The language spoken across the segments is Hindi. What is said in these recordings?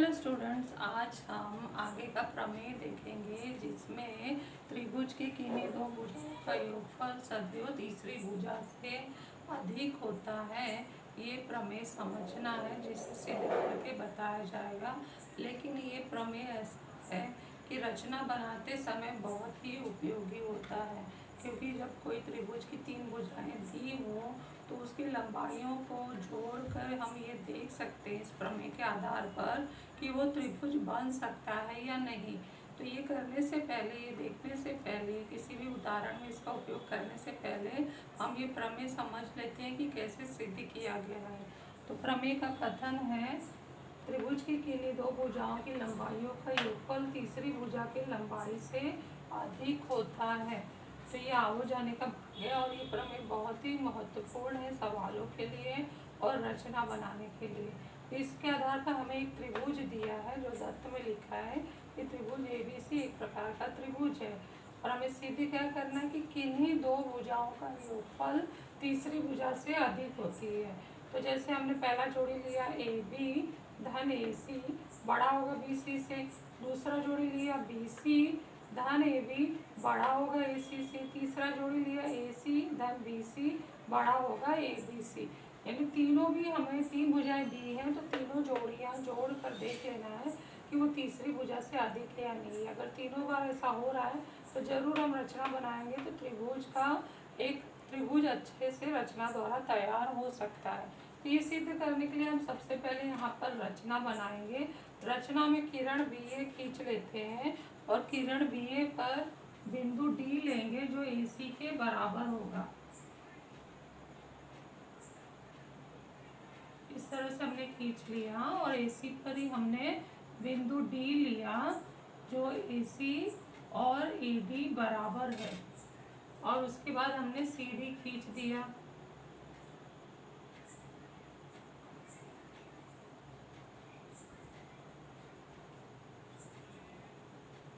हेलो स्टूडेंट्स, आज हम आगे का प्रमेय देखेंगे जिसमें त्रिभुज के किन्हीं दो भुजाओं का योगफल सदैव तीसरी भुजा से अधिक होता है। ये प्रमेय समझना है जिसे सिद्ध करके बताया जाएगा। लेकिन ये प्रमेय ऐसा है कि रचना बनाते समय बहुत ही उपयोगी होता है, क्योंकि जब कोई त्रिभुज की तीन भुजाएं दी हो तो उसकी लंबाइयों को जोड़कर हम ये देख सकते हैं इस प्रमेय के आधार पर कि वो त्रिभुज बन सकता है या नहीं। तो ये करने से पहले, ये देखने से पहले, किसी भी उदाहरण में इसका उपयोग करने से पहले हम ये प्रमेय समझ लेते हैं कि कैसे सिद्ध किया गया है। तो प्रमेय का कथन है, त्रिभुज की किन्हीं दो भुजाओं की लंबाइयों का योगफल तीसरी भुजा की लंबाई से अधिक होता है। तो ये आओ जाने का भाग है और ये प्रमेय बहुत ही महत्वपूर्ण है सवालों के लिए और रचना बनाने के लिए। इसके आधार पर हमें एक त्रिभुज दिया है जो दत्त में लिखा है। ये त्रिभुज ABC एक प्रकार का त्रिभुज है और हमें सिद्ध क्या करना है कि किन्हीं दो भुजाओं का योगफल तीसरी भुजा से अधिक होती है। तो जैसे हमने पहला जोड़ी लिया AB धन AC बड़ा होगा BC से, दूसरा जोड़ी लिया BC धन AB बड़ा होगा AC से, तीसरा जोड़ी लिया AC धन BC बड़ा होगा ABC। यानी तीनों भी हमें तीन भुजाएं दी हैं, तो तीनों जोड़ियां जोड़ कर देख लेना है कि वो तीसरी भुजा से अधिक है या नहीं। अगर तीनों बार ऐसा हो रहा है तो जरूर हम रचना बनाएंगे तो त्रिभुज का एक त्रिभुज अच्छे से रचना द्वारा तैयार हो सकता है। तो ये सिद्ध करने के लिए हम सबसे पहले यहाँ पर रचना बनाएंगे। रचना में किरण BA खींच लेते हैं और किरण BA पर बिंदु D लेंगे जो AC के बराबर होगा। इस तरह से हमने खींच लिया और AC पर ही हमने बिंदु D लिया जो AC और AD बराबर है, और उसके बाद हमने CD खींच दिया।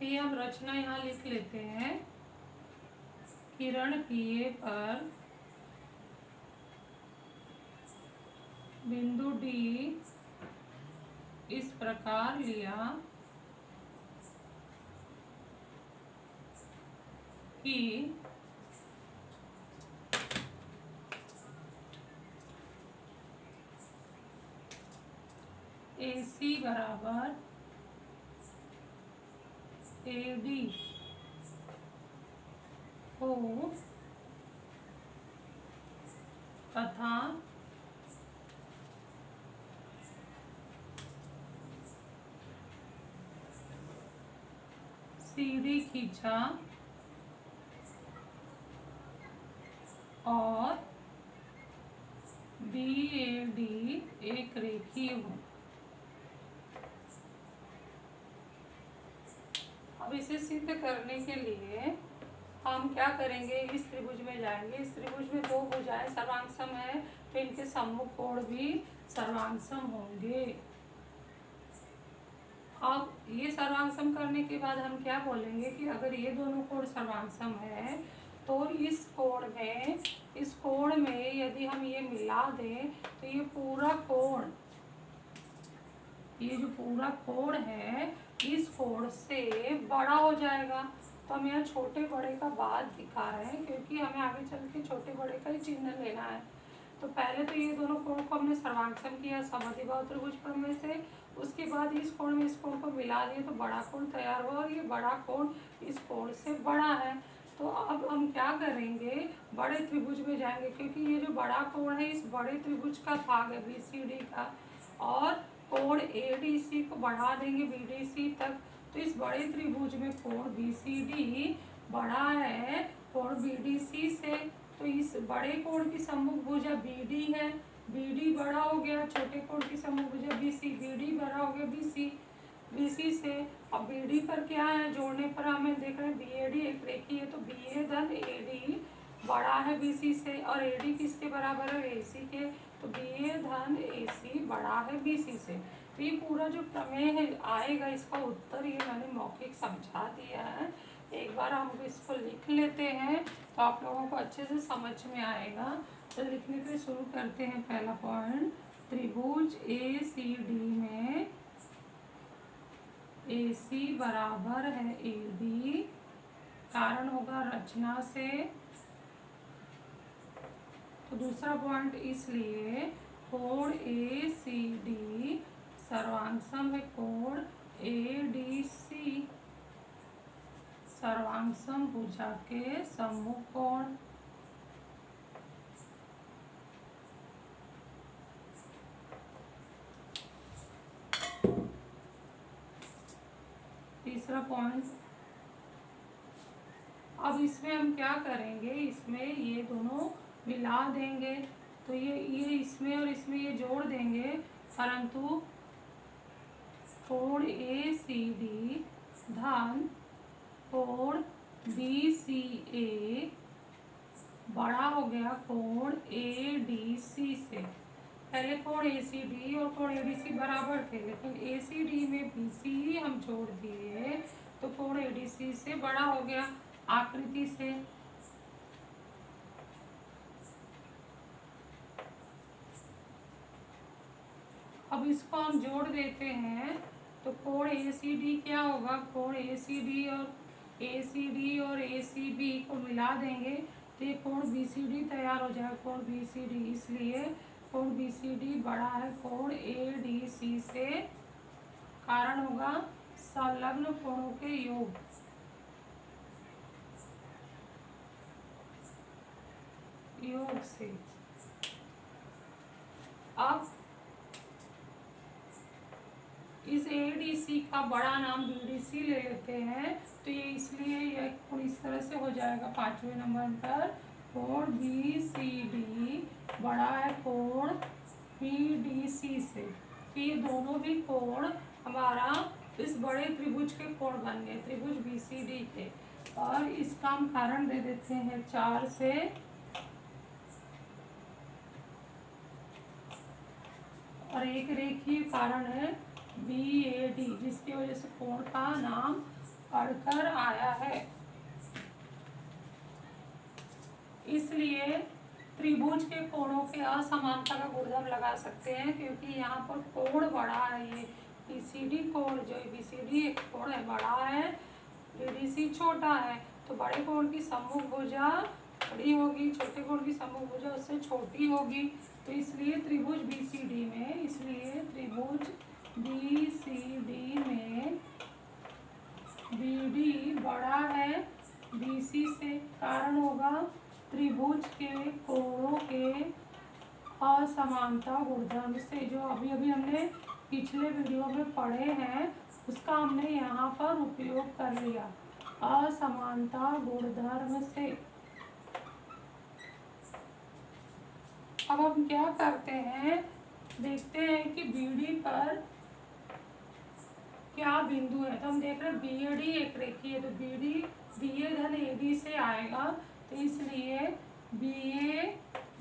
ये हम रचना यहाँ लिख लेते हैं। किरण BA पर बिंदु D इस प्रकार लिया कि AC बराबर AD हो तथा CD खींचा और BAD एक रेखीय हो। अब इसे सिद्ध करने के लिए हम क्या करेंगे, इस त्रिभुज में जाएंगे। इस त्रिभुज में दो भुजाएं सर्वांगसम है तो इनके सम्मुख कोण भी सर्वांगसम होंगे। अब ये सर्वांगसम करने के बाद हम क्या बोलेंगे कि अगर ये दोनों कोण सर्वांगसम है तो इस कोण में यदि हम ये मिला दें तो ये जो पूरा कोण है इस कोण से बड़ा हो जाएगा। तो हम यहाँ छोटे बड़े का बाद दिखा रहे हैं क्योंकि हमें आगे चल के छोटे बड़े का ही चिन्ह लेना है। तो पहले तो ये दोनों कोण को हमने सर्वांगसम किया समद्विबाहु त्रिभुज प्रमेय से, उसके बाद इस कोण में इस कोण को मिला दिए तो बड़ा कोण तैयार हुआ और ये बड़ा कोण इस कोण से बड़ा है। तो अब हम क्या करेंगे, बड़े त्रिभुज में जाएंगे क्योंकि ये जो बड़ा कोण है इस बड़े त्रिभुज का भाग है BCD का, और कोण ADC को बढ़ा देंगे BDC तक। तो इस बड़े त्रिभुज में कोण BCD बड़ा है कोण BDC से, तो इस बड़े कोण की सम्मुख भुजा BD है, BD बड़ा हो गया छोटे कोण की सम्मुख भुजा BC, BD बड़ा हो गया BC से। अब BD पर क्या है, जोड़ने पर हमें देख रहे हैं BAD एक रेखीय है तो BA धन AD बड़ा है BC से, और AD किसके बराबर है AC के, तो BA धन AC बड़ा है BC से। तो ये पूरा जो प्रमेय है आएगा, इसका उत्तर ये मैंने मौखिक समझा दिया है। एक बार हम इसको लिख लेते हैं तो आप लोगों को अच्छे से समझ में आएगा। तो लिखने के लिए शुरू करते हैं। पहला पॉइंट, त्रिभुज ACD में AC बराबर है AD, कारण होगा रचना से। तो दूसरा पॉइंट, इसलिए कोण ACD सर्वांगसम है कोण ADC, सर्वांगसम भुजा के सम्मुख कोण। तीसरा पॉइंट, अब इसमें हम क्या करेंगे, इसमें ये दोनों मिला देंगे, तो ये इसमें और इसमें ये जोड़ देंगे, परंतु कोण ACD धन कोण BCA बड़ा हो गया कोण ADC से। पहले कोण ACD और कोण ADC बराबर थे, लेकिन ACD में BC हम जोड़ दिए तो कोण ADC से बड़ा हो गया आकृति से। अब इसको हम जोड़ देते हैं तो कोण ACD क्या होगा, कोण ACD और ACB को मिला देंगे तो ये कोण BCD तैयार हो जाएगा, कोण BCD। इसलिए कोण BCD बड़ा है कोण ADC से, कारण होगा संलग्न कोणों के योग से। अब इस ADC का बड़ा नाम BDC ले लेते हैं, तो ये इसलिए यह कोण इस तरह से हो जाएगा 5वें नंबर पर, कोण BCD बड़ा है कोण BDC से। तो ये दोनों भी कोण हमारा इस बड़े त्रिभुज के कोण बन गए, त्रिभुज BCD के। और इसका हम कारण दे देते हैं 4 से। और एक रेखीय कारण है BAD, जिसकी वजह से कोण का नाम पढ़कर आया है। इसलिए त्रिभुज के कोणों के असमानता का गुणधर्म लगा सकते हैं, क्योंकि यहाँ पर कोण बड़ा है, ये BCD कोण जो BCD एक कोण है बड़ा है, BDC छोटा है, तो बड़े कोण की सम्मुख भुजा बड़ी होगी, छोटे कोण की सम्मुख भुजा उससे छोटी होगी। तो इसलिए त्रिभुज BCD में BD बड़ा है BC से, कारण होगा त्रिभुज के कोणों के असमानता गुणधर्म से, जो अभी अभी हमने पिछले वीडियो में पढ़े हैं, उसका हमने यहाँ पर उपयोग कर लिया, असमानता गुणधर्म से। अब हम क्या करते हैं, देखते हैं कि BD पर क्या बिंदु है। तो हम देख रहे हैं BAD एक रेखीय है, तो BA धन AD से आएगा, तो इसलिए BA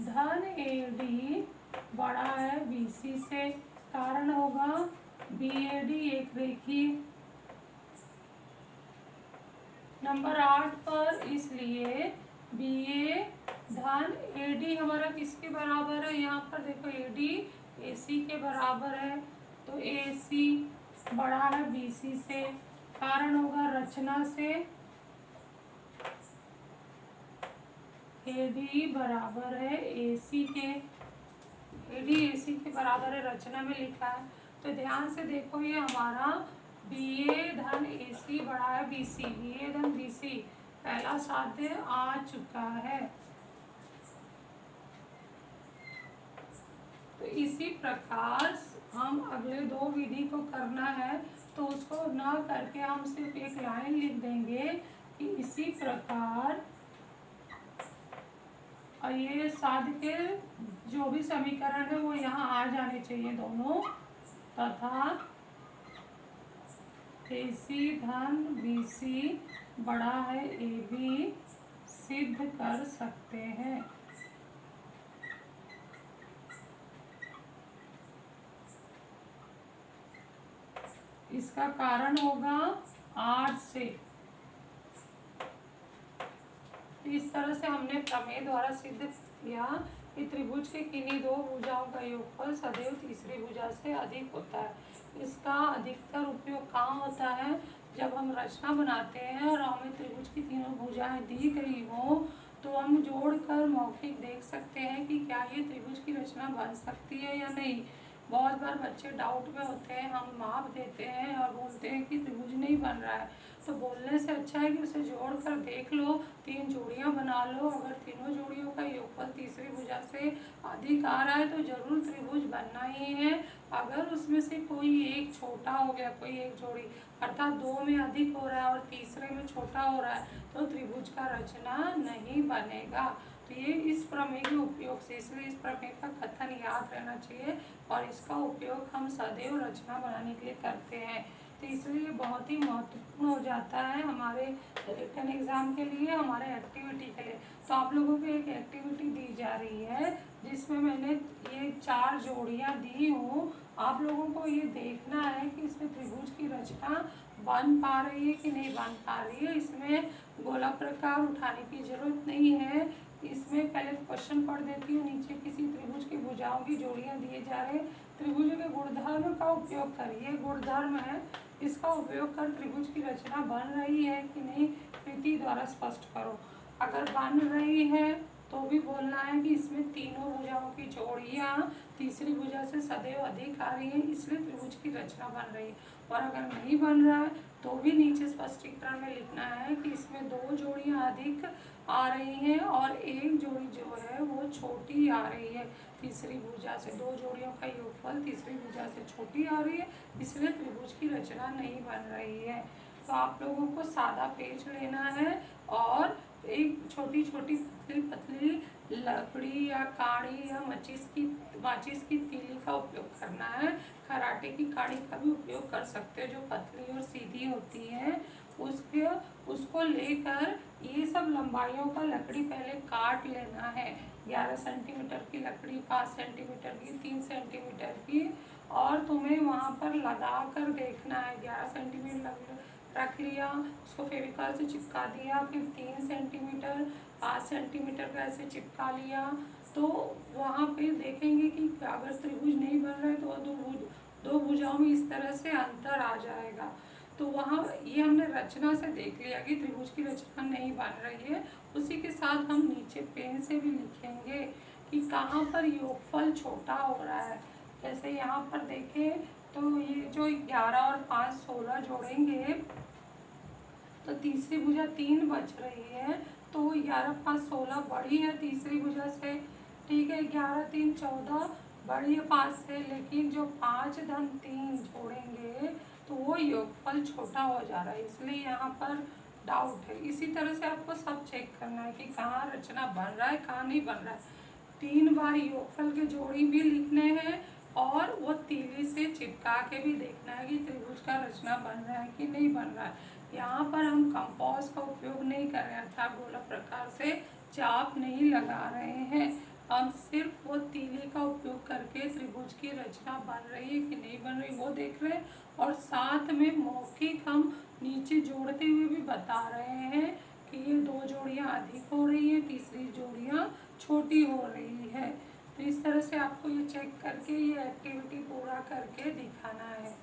धन AD बड़ा है BC से, कारण होगा BAD एक रेखीय। नंबर 8 पर, इसलिए BA धन AD हमारा किसके बराबर है, यहाँ पर देखो AD AC के बराबर है, तो AC बड़ा है BC से, कारण होगा रचना से AD बराबर है AC के, AD AC के बराबर है, रचना में लिखा है। तो ध्यान से देखो, ये हमारा BA धन AC बड़ा है BC, BA धन BC पहला साध्य आ चुका है। तो इसी प्रकार हम अगले 2 विधि को करना है, तो उसको ना करके हम सिर्फ एक लाइन लिख देंगे कि इसी प्रकार, और ये साध्य के जो भी समीकरण है वो यहाँ आ जाने चाहिए दोनों, तथा AC धन BC बड़ा है AB सिद्ध कर सकते हैं। इसका कारण होगा 8 से। इस तरह से हमने प्रमेय द्वारा सिद्ध किया कि त्रिभुज के किन्हीं दो भुजाओं का योगफल सदैव तीसरी भुजा से अधिक होता है। इसका अधिकतर उपयोग कहाँ होता है? जब हम रचना बनाते हैं और हमें त्रिभुज की तीनों भुजाएं दी गई हो तो हम जोड़कर मौखिक देख सकते हैं कि क्या ये त्रिभुज की रचना बन सकती है या नहीं। बहुत बार बच्चे डाउट में होते हैं, हम माप देते हैं और बोलते हैं कि त्रिभुज नहीं बन रहा है, तो बोलने से अच्छा है कि उसे जोड़ कर देख लो, 3 जोड़ियां बना लो। अगर तीनों जोड़ियों का योगफल तीसरी भुजा से अधिक आ रहा है तो जरूर त्रिभुज बनना ही है। अगर उसमें से कोई एक छोटा हो गया, कोई एक जोड़ी अर्थात 2 में अधिक हो रहा है और तीसरे में छोटा हो रहा है तो त्रिभुज का रचना नहीं बनेगा। तो ये इस प्रमेय के उपयोग से, इसलिए इस प्रमेय का कथन याद रहना चाहिए और इसका उपयोग हम सदैव रचना बनाने के लिए करते हैं। तो इसलिए बहुत ही महत्वपूर्ण हो जाता है हमारे रिटन एग्जाम के लिए, हमारे एक्टिविटी के लिए। तो आप लोगों को एक एक्टिविटी दी जा रही है जिसमें मैंने ये 4 जोड़ियां दी हूँ। आप लोगों को ये देखना है कि इसमें त्रिभुज की रचना बन पा रही है कि नहीं बन पा रही है। इसमें गोला प्रकार उठाने की जरूरत नहीं है। इसमें पहले क्वेश्चन पढ़ देती हूँ। नीचे किसी त्रिभुज की भुजाओं की जोड़ियां दिए जा रहे हैं। त्रिभुज के गुणधर्म का उपयोग करिए, गुणधर्म है इसका उपयोग कर त्रिभुज की रचना बन रही है कि नहीं कृति द्वारा स्पष्ट करो। अगर बन रही है तो भी बोलना है कि इसमें तीनों भुजाओं की जोड़ियां तीसरी भुजा से सदैव अधिक आ रही है, इसलिए त्रिभुज की रचना बन रही है। और अगर नहीं बन रहा है तो भी नीचे स्पष्टीकरण में लिखना है कि इसमें 2 जोड़ियां अधिक आ रही हैं और एक जोड़ी जो है वो छोटी आ रही है तीसरी भुजा से। 2 जोड़ियों का योगफल तीसरी भुजा से छोटी आ रही है, इसलिए त्रिभुज की रचना नहीं बन रही है। तो आप लोगों को सादा पेज लेना है और एक छोटी छोटी पतली पतली लकड़ी या काड़ी या माचिस की तीली का उपयोग करना है। खराटे की काड़ी का भी उपयोग कर सकते हो जो पतली और सीधी होती है। उसको लेकर ये सब लंबाइयों का लकड़ी पहले काट लेना है। 11 सेंटीमीटर की लकड़ी, 5 सेंटीमीटर की, 3 सेंटीमीटर की, और तुम्हें वहाँ पर लगा कर देखना है। 11 सेंटीमीटर रख लिया, उसको फेविकॉल से चिपका दिया, फिर 3 सेंटीमीटर, 5 सेंटीमीटर का ऐसे चिपका लिया। तो वहाँ पे देखेंगे कि अगर त्रिभुज नहीं बन रहा है तो दो भुजाओं में इस तरह से अंतर आ जाएगा। तो वहाँ ये हमने रचना से देख लिया कि त्रिभुज की रचना नहीं बन रही है। उसी के साथ हम नीचे पेन से भी लिखेंगे कि कहाँ पर योगफल छोटा हो रहा है। जैसे यहाँ पर देखें तो ये जो 11 और 5 16 जोड़ेंगे तो तीसरी भुजा 3 बच रही है। तो 11 5 16 बड़ी है तीसरी भुजा से, ठीक है। 11 3 14 बड़ी है 5 से, लेकिन जो 5 धन 3 जोड़ेंगे तो वो योगफल छोटा हो जा रहा है, इसलिए यहाँ पर डाउट है। इसी तरह से आपको सब चेक करना है कि कहाँ रचना बन रहा है कहाँ नहीं बन रहा है। 3 बार योगफल के जोड़ी भी लिखने हैं और वो तीली से चिपका के भी देखना है कि त्रिभुज का रचना बन रहा है कि नहीं बन रहा है। यहाँ पर हम कंपास का उपयोग नहीं कर रहे हैं अर्थात गोला प्रकार से चाप नहीं लगा रहे हैं। हम सिर्फ वो तीली का उपयोग करके त्रिभुज की रचना बन रही है कि नहीं बन रही वो देख रहे हैं और साथ में मौखिक हम नीचे जोड़ते हुए भी बता रहे हैं कि ये 2 जोड़ियां अधिक हो रही है, तीसरी जोड़ियां छोटी हो रही है। तो इस तरह से आपको ये चेक करके ये एक्टिविटी पूरा करके दिखाना है।